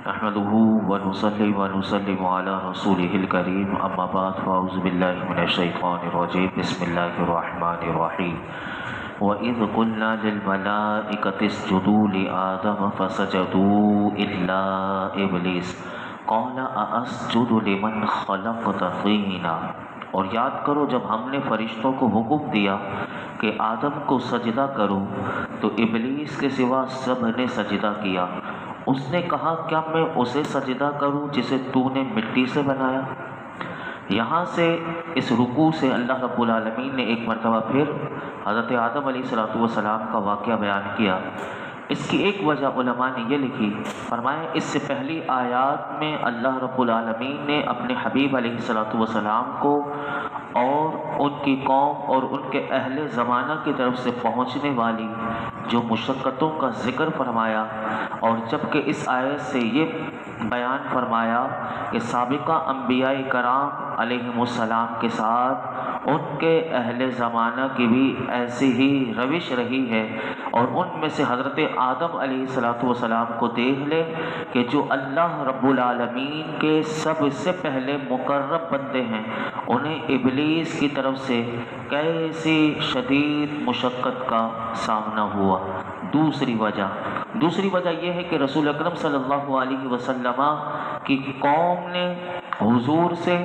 نحمده ونصلي ونسلم على رسوله الكريم اما بعد فاعوذ بالله من الشيطان الرجيم بسم الله الرحمن الرحيم وَإِذْ قُلْنَا لِلْمَلَائِكَةِ اسْجُدُوا لِآدَمَ فَسَجَدُوا إِلَّا إِبْلِيسَ قَالَ أَأَسْجُدُ لِمَنْ خَلَقْتَ طِينًا۔ اور یاد کرو جب ہم نے فرشتوں کو حکم دیا کہ آدم کو سجدہ کرو تو ابلیس کے سوا سب نے سجدہ کیا۔ اس نے کہا کیا میں اسے سجدہ کروں جسے تو نے مٹی سے بنایا؟ یہاں سے اس رکوع سے اللہ رب العالمین نے ایک مرتبہ پھر حضرت آدم علیہ السلام کا واقعہ بیان کیا۔ اس کی ایک وجہ علماء نے یہ لکھی، فرمایا اس سے پہلی آیات میں اللہ رب العالمین نے اپنے حبیب علیہ السلام کو اور ان کی قوم اور ان کے اہل زمانہ کی طرف سے پہنچنے والی جو مشقتوں کا ذکر فرمایا، اور جبکہ اس آیت سے یہ بیان فرمایا کہ سابقہ انبیاء کرام علیہم السلام کے ساتھ ان کے اہل زمانہ کی بھی ایسی ہی روش رہی ہے، اور ان میں سے حضرت آدم علیہ السلام کو دیکھ لے کہ جو اللہ رب العالمین کے سب سے پہلے مقرب بندے ہیں، انہیں ابلیس کی طرف سے کیسی شدید مشقت کا سامنا ہوا۔ دوسری وجہ یہ ہے کہ رسول اکرم صلی اللہ علیہ وسلم کی قوم نے حضور سے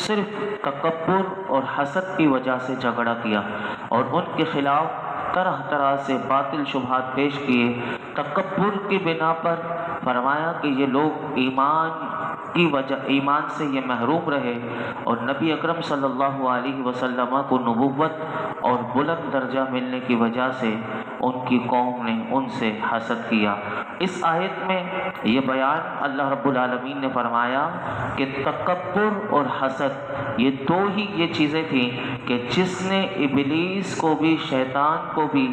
صرف تکبر اور حسد کی وجہ سے جھگڑا کیا اور ان کے خلاف طرح طرح سے باطل شبہات پیش کیے۔ تکبر کی بنا پر فرمایا کہ یہ لوگ ایمان سے یہ محروم رہے، اور نبی اکرم صلی اللہ علیہ وسلم کو نبوت اور بلند درجہ ملنے کی وجہ سے ان کی قوم نے ان سے حسد کیا۔ اس آیت میں یہ بیان اللہ رب العالمین نے فرمایا کہ تکبر اور حسد یہ دو ہی یہ چیزیں تھیں کہ جس نے ابلیس کو بھی شیطان کو بھی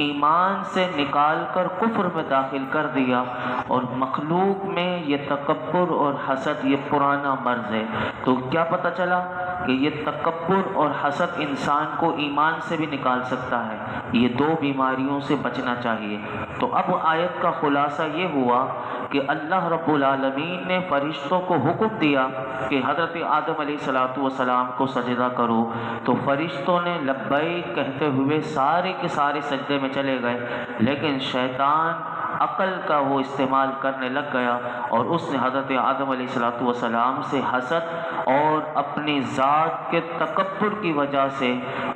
ایمان سے نکال کر کفر میں داخل کر دیا، اور مخلوق میں یہ تکبر اور حسد یہ پرانا مرض ہے۔ تو کیا پتہ چلا کہ یہ تکبر اور حسد انسان کو ایمان سے بھی نکال سکتا ہے، یہ دو بیماریوں سے بچنا چاہیے۔ تو اب آیت کا خلاصہ یہ ہوا کہ اللہ رب العالمین نے فرشتوں کو حکم دیا کہ حضرت آدم علیہ السلام کو سجدہ کرو، تو فرشتوں نے لبیک کہتے ہوئے سارے کے سارے سجدے میں چلے گئے، لیکن شیطان عقل کا وہ استعمال کرنے لگ گیا اور اس نے حضرت آدم علیہ السلام سے حسد اور اپنی ذات کے تکبر کی وجہ سے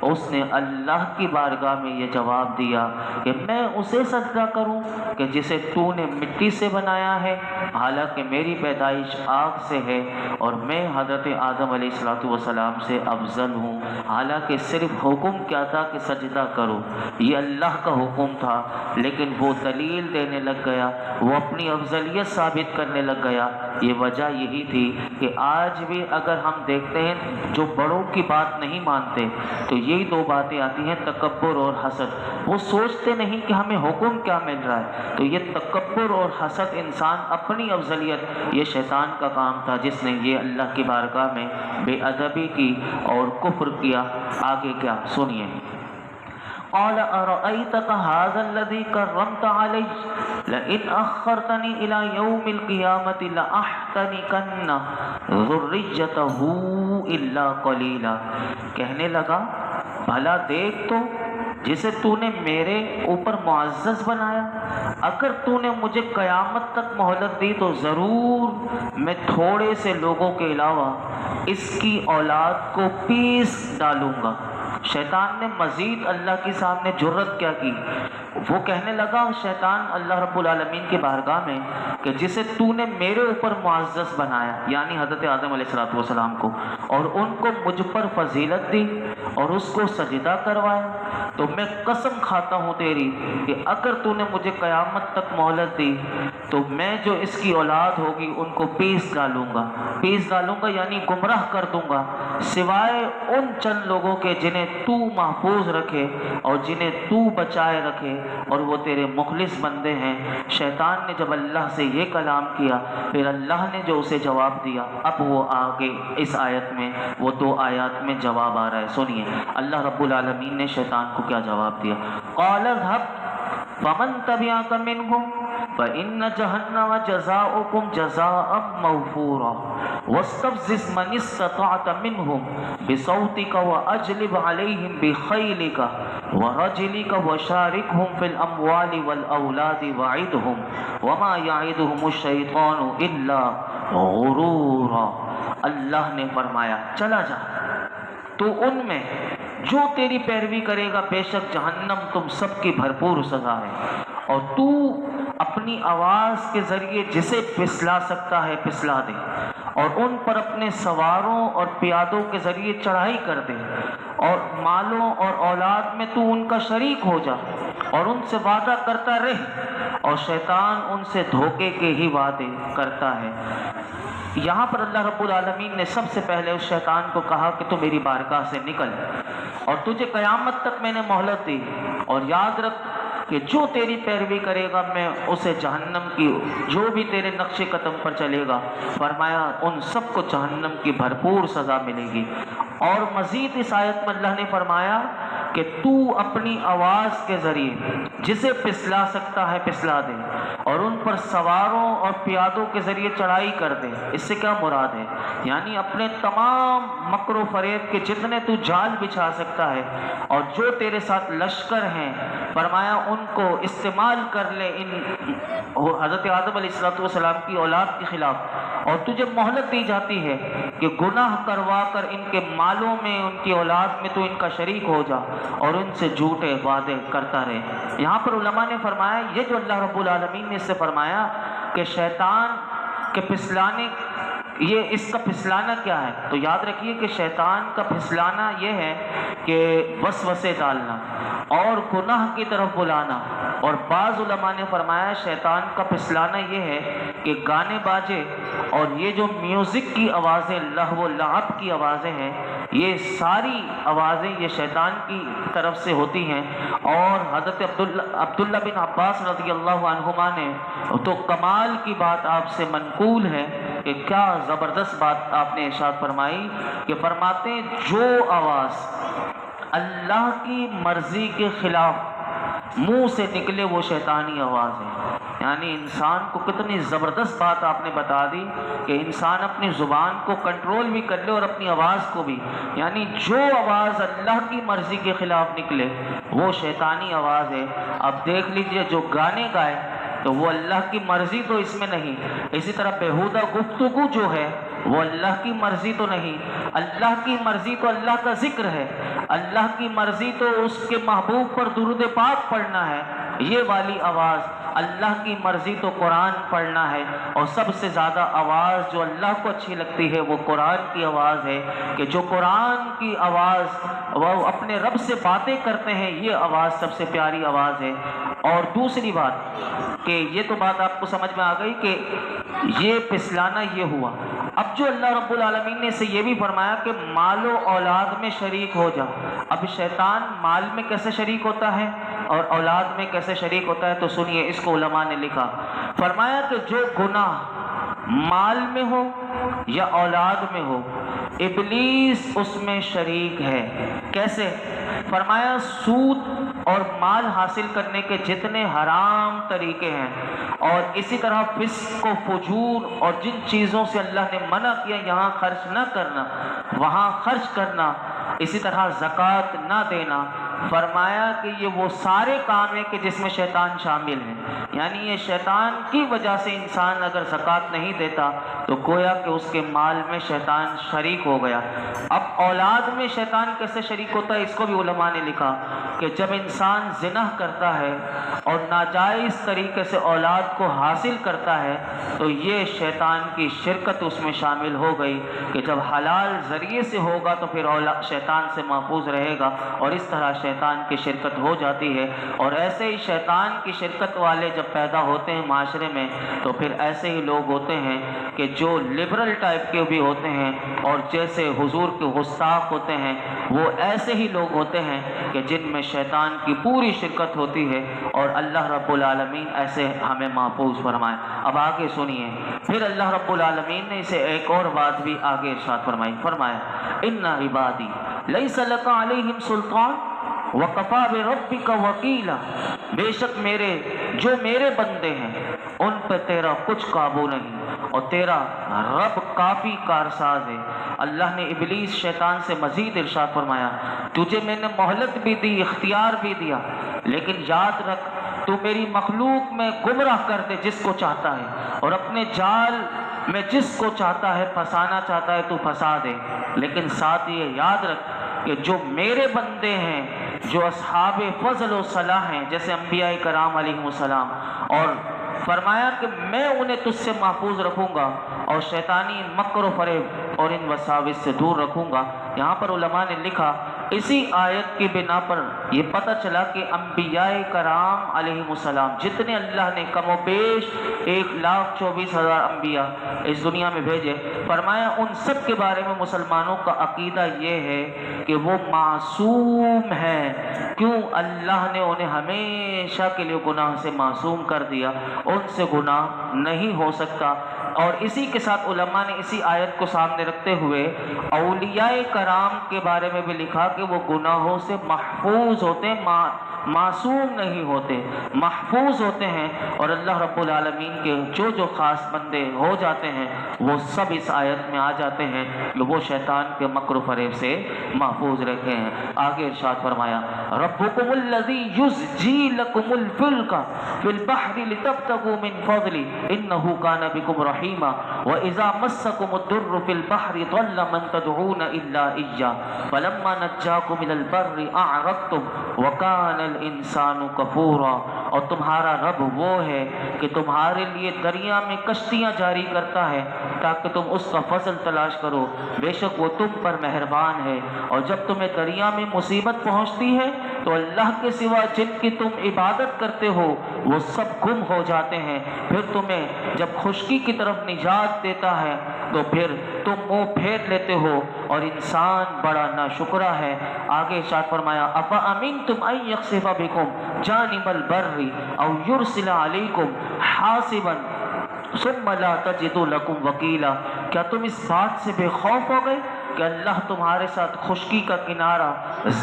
اس نے اللہ کی بارگاہ میں یہ جواب دیا کہ میں اسے سجدہ کروں کہ جسے تو نے مٹی سے بنایا ہے، حالانکہ میری پیدائش آگ سے ہے اور میں حضرت آدم علیہ السلام سے افضل ہوں۔ حالانکہ صرف حکم کیا تھا کہ سجدہ کرو، یہ اللہ کا حکم تھا، لیکن وہ دلیل دینے لگ گیا، وہ اپنی افضلیت ثابت کرنے لگ گیا۔ یہ وجہ یہی تھی کہ آج بھی اگر ہم دیکھتے ہیں جو بڑوں کی بات نہیں مانتے تو یہی دو باتیں آتی ہیں، تکبر اور حسد۔ وہ سوچتے نہیں کہ ہمیں حکم کیا مل رہا ہے، تو یہ تکبر اور حسد انسان اپنی افضلیت، یہ شیطان کا کام تھا جس نے یہ اللہ کی بارگاہ میں بے ادبی کی اور کفر کیا۔ آگے کیا سنیے، قال ارأيتك هذا الذي كرمت علي لئن أخرتني إلى يوم القيامة لأحتنكن ذريته إلا قليلا۔ کہنے لگا بھلا دیکھ تو جسے تو نے میرے اوپر معزز بنایا، اگر تو نے مجھے قیامت تک مہلت دی تو ضرور میں تھوڑے سے لوگوں کے علاوہ اس کی اولاد کو پیس ڈالوں گا۔ شیطان نے مزید اللہ کے سامنے جرت کیا کی، وہ کہنے لگا شیطان اللہ رب العالمین کی بارگاہ میں کہ جسے تو نے میرے اوپر معزز بنایا، یعنی حضرت آدم علیہ السلام کو، اور ان کو مجھ پر فضیلت دی اور اس کو سجدہ کروایا، تو میں قسم کھاتا ہوں تیری کہ اگر تو نے مجھے قیامت تک مہلت دی تو میں جو اس کی اولاد ہوگی ان کو پیس ڈالوں گا یعنی گمراہ کر دوں گا، سوائے ان چند لوگوں کے جنہیں تو محفوظ رکھے اور جنہیں تو بچائے رکھے، اور وہ تیرے مخلص بندے ہیں۔ شیطان نے جب اللہ سے یہ کلام کیا، پھر اللہ نے جو اسے جواب دیا، اب وہ آگے اس آیت میں وہ دو آیات میں جواب آ رہا ہے۔ سنیے اللہ رب العالمین نے شیطان کو کیا جواب دیا، قال اذهب فمن تبعك منهم فإن جهنم جزاؤكم جزاء موفورا واستفزز من استطعت منهم بصوتك وأجلب عليهم بخيلك ورجلك وشاركهم في الأموال والأولاد وعدهم وما يعدهم الشيطان إلا غرورا. اللہ نے فرمایا چلا جا تو ان میں جو تیری پیروی کرے گا بے شک جہنم تم سب کی بھرپور سزا ہے، اور تو اپنی آواز کے ذریعے جسے پھسلا سکتا ہے پھسلا دے، اور ان پر اپنے سواروں اور پیادوں کے ذریعے چڑھائی کر دے، اور مالوں اور اولاد میں تو ان کا شریک ہو جا اور ان سے وعدہ کرتا رہ، اور شیطان ان سے دھوکے کے ہی وعدے کرتا ہے. یہاں پر اللہ رب العالمین نے سب سے پہلے اس شیطان کو کہا کہ تو میری بارگاہ سے نکل، اور تجھے قیامت تک میں نے مہلت دی، اور یاد رکھ کہ جو تیری پیروی کرے گا میں اسے جہنم کی، جو بھی تیرے نقش قدم پر چلے گا، فرمایا ان سب کو جہنم کی بھرپور سزا ملے گی. اور مزید اس آیت میں اللہ نے فرمایا کہ تو اپنی آواز کے ذریعے جسے پھسلا سکتا ہے پھسلا دے، اور ان پر سواروں اور پیادوں کے ذریعے چڑھائی کر دے. اس سے کیا مراد ہے؟ یعنی اپنے تمام مکر و فریب کے جتنے تو جال بچھا سکتا ہے اور جو تیرے ساتھ لشکر ہیں، فرمایا ان کو استعمال کر لے ان حضرت آدم علیہ السلام کی اولاد کے خلاف. اور تجھے مہلت دی جاتی ہے کہ گناہ کروا کر ان کے مالوں میں، ان کی اولاد میں تو ان کا شریک ہو جا اور ان سے جھوٹے وعدے کرتا رہے. یہاں پر علماء نے فرمایا یہ جو اللہ رب العالمین نے اس سے فرمایا کہ شیطان کے پھسلانے، یہ اس کا پھسلانا کیا ہے، تو یاد رکھیے کہ شیطان کا پھسلانا یہ ہے کہ وسوسے ڈالنا اور گناہ کی طرف بلانا. اور بعض علماء نے فرمایا شیطان کا پھسلانا یہ ہے کہ گانے باجے اور یہ جو میوزک کی آوازیں، لہو و لعب کی آوازیں ہیں، یہ ساری آوازیں یہ شیطان کی طرف سے ہوتی ہیں. اور حضرت عبداللہ بن عباس رضی اللہ عنہما نے تو کمال کی بات آپ سے منقول ہے کہ کیا زبردست بات آپ نے ارشاد فرمائی کہ فرماتے ہیں جو آواز اللہ کی مرضی کے خلاف منہ سے نکلے وہ شیطانی آواز ہے. یعنی انسان کو کتنی زبردست بات آپ نے بتا دی کہ انسان اپنی زبان کو کنٹرول بھی کر لے اور اپنی آواز کو بھی. یعنی جو آواز اللہ کی مرضی کے خلاف نکلے وہ شیطانی آواز ہے. اب دیکھ لیجئے جو گانے گائے تو وہ اللہ کی مرضی تو اس میں نہیں، اسی طرح بیہودہ گفتگو جو ہے وہ اللہ کی مرضی تو نہیں. اللہ کی مرضی تو اللہ کا ذکر ہے، اللہ کی مرضی تو اس کے محبوب پر درود پاک پڑھنا ہے. یہ والی آواز اللہ کی مرضی تو قرآن پڑھنا ہے. اور سب سے زیادہ آواز جو اللہ کو اچھی لگتی ہے وہ قرآن کی آواز ہے کہ جو قرآن کی آواز وہ اپنے رب سے باتیں کرتے ہیں، یہ آواز سب سے پیاری آواز ہے. اور دوسری بات کہ یہ تو بات آپ کو سمجھ میں آ گئی کہ یہ پھسلانا یہ ہوا. اب جو اللہ رب العالمین نے اسے یہ بھی فرمایا کہ مال و اولاد میں شریک ہو جا. اب شیطان مال میں کیسے شریک ہوتا ہے اور اولاد میں کیسے شریک ہوتا ہے، تو سنیے اس کو علماء نے لکھا. فرمایا کہ جو گناہ مال میں ہو یا اولاد میں ہو ابلیس اس میں شریک ہے. کیسے؟ فرمایا سود اور مال حاصل کرنے کے جتنے حرام طریقے ہیں، اور اسی طرح فسق و فجور اور جن چیزوں سے اللہ نے منع کیا یہاں خرچ نہ کرنا وہاں خرچ کرنا، اسی طرح زکوٰۃ نہ دینا. فرمایا کہ یہ وہ سارے کام ہیں کہ جس میں شیطان شامل ہے. یعنی یہ شیطان کی وجہ سے انسان اگر زکوٰۃ نہیں دیتا تو گویا کہ اس کے مال میں شیطان شریک ہو گیا. اب اولاد میں شیطان کیسے شریک ہوتا ہے اس کو بھی علماء نے لکھا کہ جب انسان زنا کرتا ہے اور ناجائز طریقے سے اولاد کو حاصل کرتا ہے تو یہ شیطان کی شرکت اس میں شامل ہو گئی کہ جب حلال ذریعے سے ہوگا تو پھر شیطان سے محفوظ رہے گا، اور اس طرح شیطان کی شرکت ہو جاتی ہے. اور ایسے ہی شیطان کی شرکت والے جب پیدا ہوتے ہیں معاشرے میں تو پھر ایسے ہی لوگ ہوتے ہیں کہ جو لبرل ٹائپ کے بھی ہوتے ہیں اور جیسے حضور کے گستاخ ہوتے ہیں وہ ایسے ہی لوگ ہوتے ہیں کہ جن میں شیطان کی پوری شرکت ہوتی ہے. اور اللہ رب العالمین ایسے ہمیں محفوظ فرمائے. اب آگے سنیے پھر اللہ رب العالمین نے اسے ایک اور بات بھی آگے ارشاد فرمائی. فرمایا ان عبادی لیس لک علیہم سلطان وَقَفَى بِرَبِّكَ وَكِيلًا، بے شک جو میرے بندے ہیں ان پہ تیرا کچھ قابو نہیں اور تیرا رب کافی کارساز ہے۔ اللہ نے ابلیس شیطان سے مزید ارشاد فرمایا تجھے میں نے مہلت بھی دی، اختیار بھی دیا، لیکن یاد رکھ تو میری مخلوق میں گمراہ کر دے جس کو چاہتا ہے، اور اپنے جال میں جس کو چاہتا ہے پھنسانا چاہتا ہے تو پھنسا دے، لیکن ساتھ یہ یاد رکھ کہ جو میرے بندے ہیں، جو اصحاب فضل و صلاح ہیں جیسے انبیاء کرام علیہم السلام، اور فرمایا کہ میں انہیں تجھ سے محفوظ رکھوں گا اور شیطانی مکر و فریب اور ان وساوس سے دور رکھوں گا۔ یہاں پر علماء نے لکھا اسی آیت کی بنا پر یہ پتہ چلا کہ انبیاء کرام علیہم السلام جتنے اللہ نے کم و بیش 1,24,000 انبیاء اس دنیا میں بھیجے، فرمایا ان سب کے بارے میں مسلمانوں کا عقیدہ یہ ہے کہ وہ معصوم ہیں۔ کیوں؟ اللہ نے انہیں ہمیشہ کے لیے گناہ سے معصوم کر دیا، ان سے گناہ نہیں ہو سکتا۔ اور اسی کے ساتھ علماء نے اسی آیت کو سامنے رکھتے ہوئے اولیاء کرام کے بارے میں بھی لکھا کہ وہ گناہوں سے محفوظ ہوتے ہیں، معصوم نہیں ہوتے، محفوظ ہوتے ہیں، اور اللہ رب العالمین کے جو خاص بندے ہو جاتے ہیں وہ سب اس آیت میں آ جاتے ہیں کہ وہ شیطان کے مکر و فریب سے محفوظ رہتے ہیں۔ آگے ارشاد فرمایا ربکم الذی یزجی لکم الفلک فی البحر لتبتغوا من فضلہ انہ کان بکم رحیما واذا مسکم الضر فی البحر ضل من تدعون الا ایاہ فلما نجاکم الی البر اعرضتم وکان الانسان کفورا۔ اور تمہارا رب وہ ہے کہ تمہارے لیے دریا میں کشتیاں جاری کرتا ہے تاکہ تم اس کا فضل تلاش کرو، بے شک وہ تم پر مہربان ہے۔ اور جب تمہیں دریا میں مصیبت پہنچتی ہے تو اللہ کے سوا جن کی تم عبادت کرتے ہو وہ سب گم ہو جاتے ہیں، پھر تمہیں جب خشکی کی طرف نجات دیتا ہے تو پھر تم منہ پھیر لیتے ہو اور انسان بڑا ناشکرا ہے۔ آگے ارشاد فرمایا افامنتم ان یخسف بکم جانب البر او یرسل علیکم حاصبا ثم لا تجدوا لکم وکیلا، کیا تم اس بات سے بے خوف ہو گئے کہ اللہ تمہارے ساتھ خشکی کا کنارہ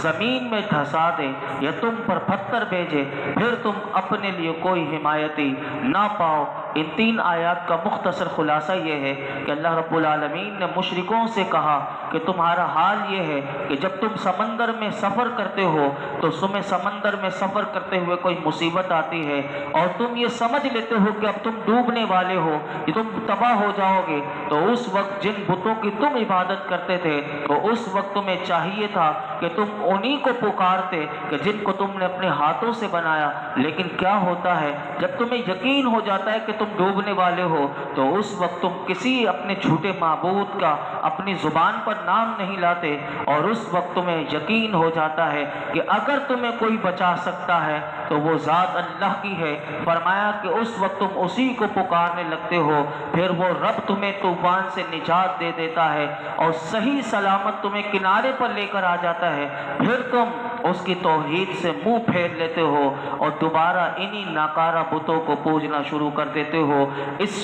زمین میں دھسا دے یا تم پر پتھر بھیجے پھر تم اپنے لیے کوئی حمایتی نہ پاؤ؟ ان تین آیات کا مختصر خلاصہ یہ ہے کہ اللہ رب العالمین نے مشرکوں سے کہا کہ تمہارا حال یہ ہے کہ جب تم سمندر میں سفر کرتے ہو تو تمہیں سمندر میں سفر کرتے ہوئے کوئی مصیبت آتی ہے اور تم یہ سمجھ لیتے ہو کہ اب تم ڈوبنے والے ہو، کہ تم تباہ ہو جاؤ گے، تو اس وقت جن بتوں کی تم عبادت کرتے تھے تو اس وقت تمہیں چاہیے تھا کہ تم انہی کو پکارتے کہ جن کو تم نے اپنے ہاتھوں سے بنایا۔ لیکن کیا ہوتا ہے جب تمہیں یقین ہو جاتا ہے کہ تم ڈوبنے والے ہو تو اس وقت تم کسی اپنے جھوٹے معبود کا اپنی زبان پر نام نہیں لاتے، اور اس وقت تمہیں یقین ہو جاتا ہے کہ اگر تمہیں کوئی بچا سکتا ہے تو وہ ذات اللہ کی ہے۔ فرمایا کہ اس وقت تم اسی کو پکارنے لگتے ہو، پھر وہ رب تمہیں طوفان سے نجات دے دیتا ہے اور صحیح سلامت تمہیں کنارے پر لے کر آ جاتا ہے، پھر تم اس کی توحید سے منہ پھیر لیتے ہو اور دوبارہ انہی ناکارہ بتوں کو پوجنا شروع کر دیتے ہو۔ اس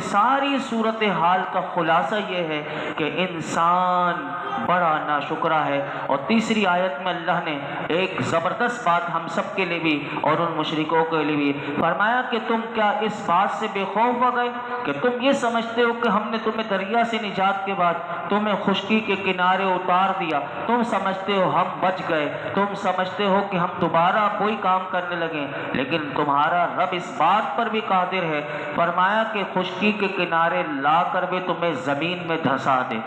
ساری صورت حال کا خلاصہ یہ ہے کہ انسان بڑا ناشکرا ہے۔ اور تیسری آیت میں اللہ نے ایک زبردست بات ہم سب کے لیے بھی اور ان مشرکوں کے لیے بھی فرمایا کہ تم کیا اس بات سے بے خوف ہو گئے کہ تم یہ سمجھتے ہو کہ ہم نے تمہیں دریا سے نجات کے بعد تمہیں خشکی کے کنارے اتار دیا، تم سمجھتے ہو ہم بچ گئے، تم سمجھتے ہو کہ ہم دوبارہ کوئی کام کرنے لگے، لیکن تمہارا رب اس بات پر بھی قادر ہے۔ فرمایا کہ خشکی کے کنارے لا کر بھی تمہیں زمین میں دھسا دے،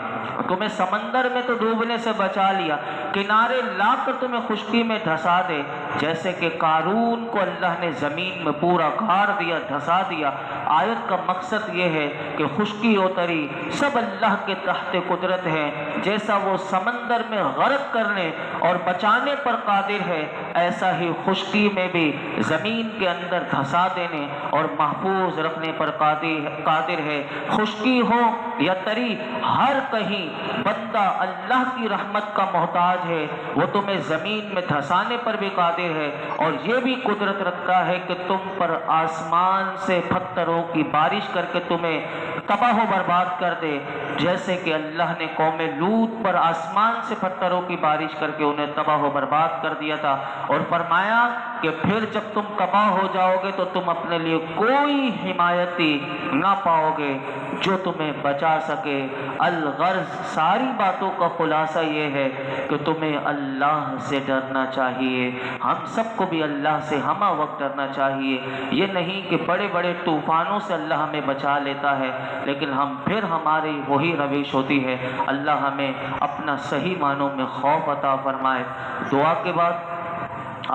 تمہیں سمندر میں تو ڈوبنے سے بچا لیا، کنارے لا کر تمہیں خشکی میں دھسا دے، جیسے کہ قارون کو اللہ نے زمین میں پورا گاڑ دیا، دھسا دیا۔ آیت کا مقصد یہ ہے کہ خشکی اتری سب اللہ کے تحت قدرت ہے، جیسا وہ سمندر میں غرق کرنے اور بچانے پر قادر ہے، ایسا ہی خشکی میں بھی زمین کے اندر دھسا دینے اور محفوظ رکھنے پر قادر ہے۔ خشکی ہو یا تری، ہر کہیں بندہ اللہ کی رحمت کا محتاج ہے، وہ تمہیں زمین میں دھسانے پر بھی قادر قادر ہے اور یہ بھی قدرت رکھتا ہے کہ تم پر آسمان سے پتھروں کی بارش کر کے تمہیں تباہ و برباد کر دے، جیسے کہ اللہ نے قوم لوط پر آسمان سے پتھروں کی بارش کر کے انہیں تباہ و برباد کر دیا تھا، اور فرمایا کہ پھر جب تم تباہ ہو جاؤ گے تو تم اپنے لیے کوئی حمایتی نہ پاؤ گے جو تمہیں بچا سکے۔ الغرض ساری باتوں کا خلاصہ یہ ہے کہ تمہیں اللہ سے ڈرنا چاہیے، ہم سب کو بھی اللہ سے ہمہ وقت ڈرنا چاہیے۔ یہ نہیں کہ بڑے بڑے طوفانوں سے اللہ ہمیں بچا لیتا ہے لیکن ہم پھر ہماری وہی روش ہوتی ہے۔ اللہ ہمیں اپنا صحیح معنوں میں خوف عطا فرمائے۔ دعا کے بعد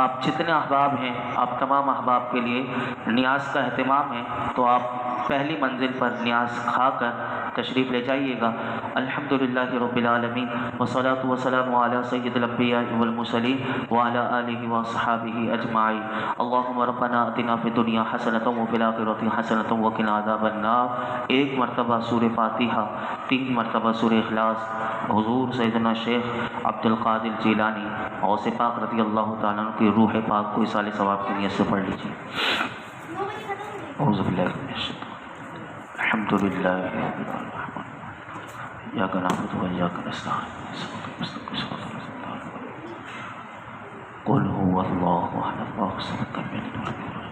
آپ جتنے احباب ہیں، آپ تمام احباب کے لیے نیاز کا اہتمام ہے، تو آپ پہلی منزل پر نیاز کھا کر تشریف لے جائیے گا۔ الحمدللہ رب العالمین والصلاة والسلام علی سید الانبیاء والمرسلین وعلی آلہ وصحابہ اجمعین۔ اللہم ربنا آتنا فی الدنیا حسنۃ وفی الآخرۃ حسنۃ وقنا عذاب النار۔ ایک مرتبہ سورہ فاتحہ، 3 مرتبہ سورہ اخلاص حضور سیدنا شیخ عبد القادر جیلانی غوث پاک رضی اللہ تعالیٰ عنہ کی روح پاک کو اصال ثواب کی نیت سے پڑھ لیجیے۔ اعوذ باللہ من الشیطان الحمدللہ ایاک نعبد و ایاک نستعین قل هو اللہ احد اللہ الصمد لم یلد ولم یولد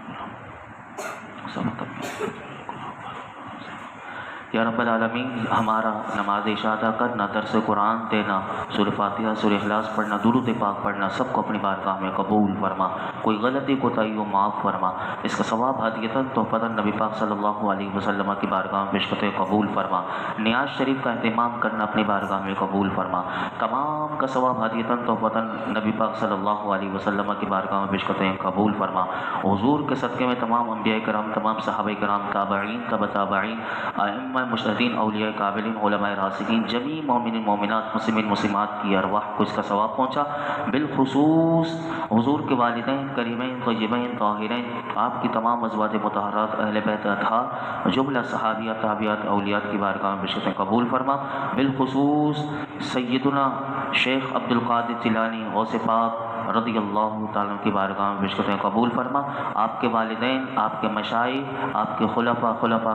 یا رب العالمین، ہمارا نماز عشاء ادا کرنا، درس قرآن دینا، سورہ فاتحہ، سورہ اخلاص پڑھنا، درود پاک پڑھنا، سب کو اپنی بارگاہ میں قبول فرما۔ کوئی غلطی کوتاہی ہو معاف فرما۔ اس کا ثواب ہدیۃً تحفۃً نبی پاک صلی اللہ علیہ وسلم کی بارگاہ میں پیش کرتے قبول فرما۔ نیاز شریف کا اہتمام کرنا اپنی بارگاہ میں قبول فرما۔ تمام کا ثواب ہدیۃً تحفۃً نبی پاک صلی اللہ علیہ وسلم کی بارگاہ میں پیش کرتے ہیں قبول فرما۔ حضور کے صدقے میں تمام انبیاء کرام، تمام صحابہ کرام، تابعین، تبع تابعین، ائمہ مجتہدین، اولیاء کاملین، علماء راسخین، جمیع مومنین مومنات، مسلمین مسلمات کی ارواح کو اس کا ثواب پہنچا۔ بالخصوص حضور کے والدین کریمین طیبین طاہرین، آپ کی تمام ازواج مطہرات، اہل بیت اطہار، جملہ صحابیہ تابعیات اولیات کی بارگاہ میں بشکر قبول فرما۔ بالخصوص سیدنا شیخ عبد القادر جیلانی غوث پاک رضی اللہ تعالیٰ کی بارگاہ میں بشکر قبول فرما۔ آپ کے والدین، آپ کے مشائخ، آپ کے خلفاء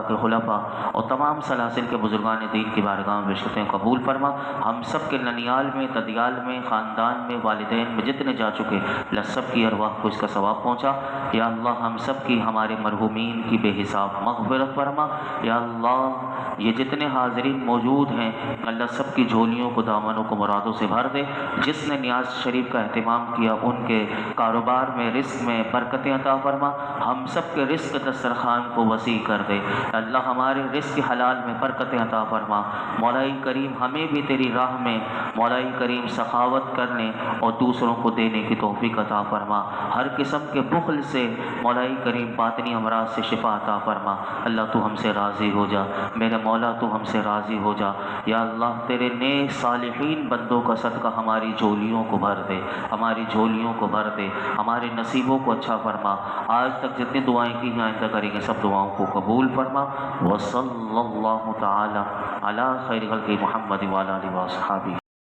کے خلفاء اور تمام سلاسل کے بزرگان دین کی بارگاہ میں بشکر قبول فرما۔ ہم سب کے ننیال میں، ددیال میں، خاندان میں، والدین میں جتنے جا چکے، سب کی ارواح کو اس کا ثواب پہنچا۔ یا اللہ ہم سب کی، ہمارے مرحومین کی بے حساب مغفرت فرما۔ یا اللہ یہ جتنے حاضرین موجود ہیں، اللہ سب کی جھولیوں کو، دامنوں کو مرادوں سے بھر دے۔ جس نے نیاز شریف کا اہتمام کیا ان کے کاروبار میں، رزق میں برکتیں عطا فرما۔ ہم سب کے رزق دسترخوان کو وسیع کر دے۔ اللہ ہمارے رزق حلال میں برکتیں عطا فرما۔ مولائی کریم ہمیں بھی تیری راہ میں مولائی کریم سخاوت کرنے اور دوسروں کو دینے کی توفیق عطا فرما۔ ہر قسم کے بخل سے مولائی کریم باطنی امراض سے شفا عطا فرما۔ اللہ تو ہم سے راضی ہو جا، میرے مولا تو ہم سے راضی ہو جا۔ یا اللہ تیرے نیک صالحین بندوں کا صدقہ ہماری جھولیوں کو بھر دے، ہماری جھولیوں کو بھر دے، ہمارے نصیبوں کو اچھا فرما۔ آج تک جتنی دعائیں کی ہیں آئندہ کریں گے سب دعاؤں کو قبول فرما۔ وصلی اللہ تعالی علی خیر خلق محمد وعلی آلہ وصحبہ۔